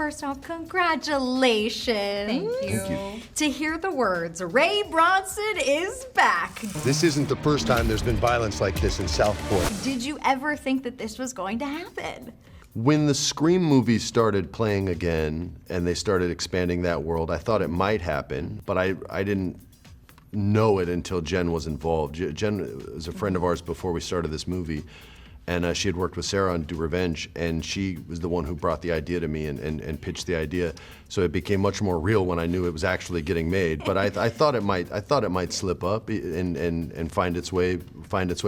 first off, congratulations. Thank you. To hear the words, Ray Bronson is back. This isn't the first time there's been violence like this in Southport. Did you ever think that this was going to happen? When the Scream movies started playing again and they started expanding that world, I thought it might happen, but I didn't know it until Jen was involved. Jen was a friend of ours before we started this movie, and she had worked with Sarah on Do Revenge, and she was the one who brought the idea to me and pitched the idea. So it became much more real when I knew it was actually getting made. But I thought it might slip up and find its way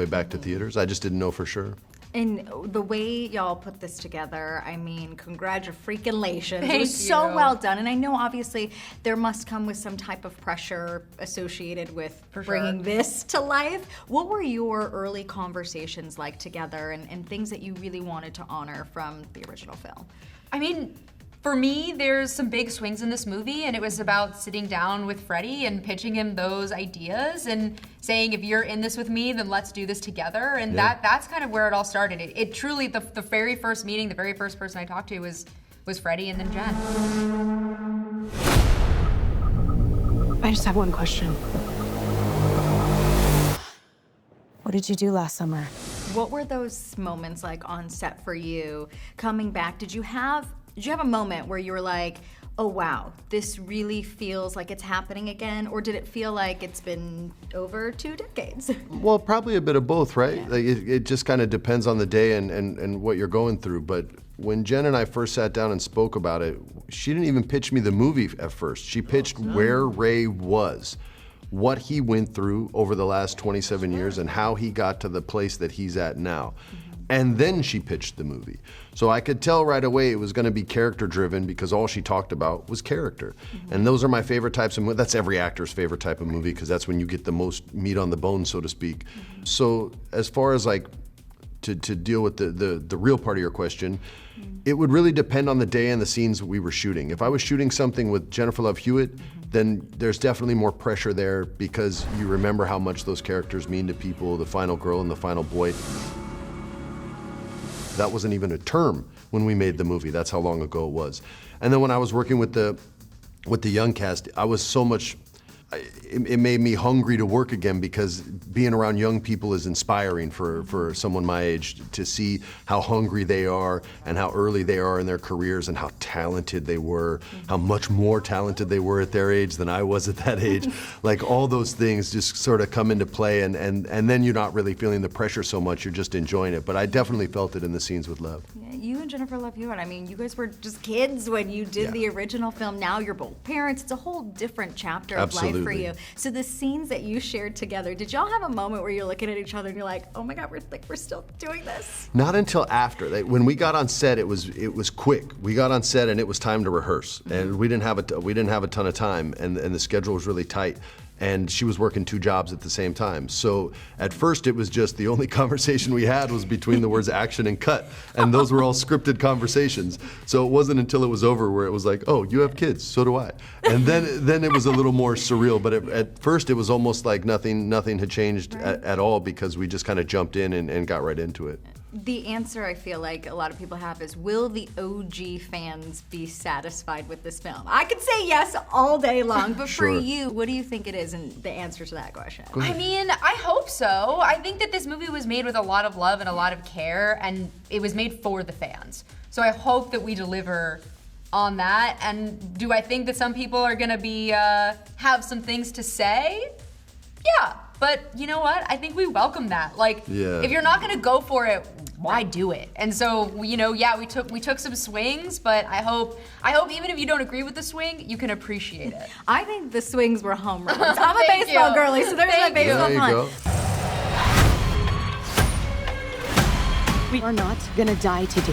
back to theaters. I just didn't know for sure. And the way y'all put this together, I mean, congratulations. It Thank was so you. well done. And I know obviously there must come with some type of pressure associated with bringing this to life. What were your early conversations like together and things that you really wanted to honor from the original film? I mean, for me, there's some big swings in this movie, and it was about sitting down with Freddie and pitching him those ideas and saying, if you're in this with me, then let's do this together. And that's kind of where it all started. It truly, the very first meeting, the very first person I talked to was Freddie and then Jen. I just have one question. What did you do last summer? What were those moments like on set for you coming back? Did you have a moment where you were like, oh wow, this really feels like it's happening again? Or did it feel like it's been over 2 decades? Well, probably a bit of both, right? Yeah. Like it just kind of depends on the day and what you're going through. But when Jen and I first sat down and spoke about it, she didn't even pitch me the movie at first. She pitched where Ray was, what he went through over the last 27 years and how he got to the place that he's at now. And then she pitched the movie. So I could tell right away it was gonna be character driven because all she talked about was character. And those are my favorite types of movies. That's every actor's favorite type of movie because that's when you get the most meat on the bone, so to speak. So as far as like, to deal with the real part of your question, it would really depend on the day and the scenes we were shooting. If I was shooting something with Jennifer Love Hewitt, then there's definitely more pressure there because you remember how much those characters mean to people, the final girl and the final boy. That wasn't even a term when we made the movie. That's how long ago it was. And then when I was working with the young cast, I was so much, it made me hungry to work again because being around young people is inspiring for someone my age to see how hungry they are and how early they are in their careers and how talented they were, how much more talented they were at their age than I was at that age. Like all those things just sort of come into play and then you're not really feeling the pressure so much, you're just enjoying it. But I definitely felt it in the scenes with Love. Yeah, you and Jennifer Love Hewitt, I mean, you guys were just kids when you did the original film. Now you're both parents. It's a whole different chapter of life for you. So the scenes that you shared together, did y'all have a moment where you're looking at each other and you're like, oh my God, we're still doing this? Not until after. When we got on set, it was quick. We got on set and it was time to rehearse, and we didn't have a ton of time, and the schedule was really tight. And she was working 2 jobs at the same time. So at first it was just the only conversation we had was between the words action and cut. And those were all scripted conversations. So it wasn't until it was over where it was like, oh, you have kids, so do I. And then it was a little more surreal. But at first it was almost like nothing had changed at all because we just kind of jumped in and got right into it. The answer I feel like a lot of people have is, will the OG fans be satisfied with this film? I could say yes all day long, but for you, what do you think it is, and the answer to that question? I mean, I hope so. I think that this movie was made with a lot of love and a lot of care, and it was made for the fans. So I hope that we deliver on that. And do I think that some people are gonna be, have some things to say? Yeah, but you know what? I think we welcome that. Like, if you're not gonna go for it, why do it? And so, you know, yeah, we took some swings, but I hope even if you don't agree with the swing, you can appreciate it. I think the swings were home runs. I'm a baseball girly, so there's my baseball fun. We are not gonna die today.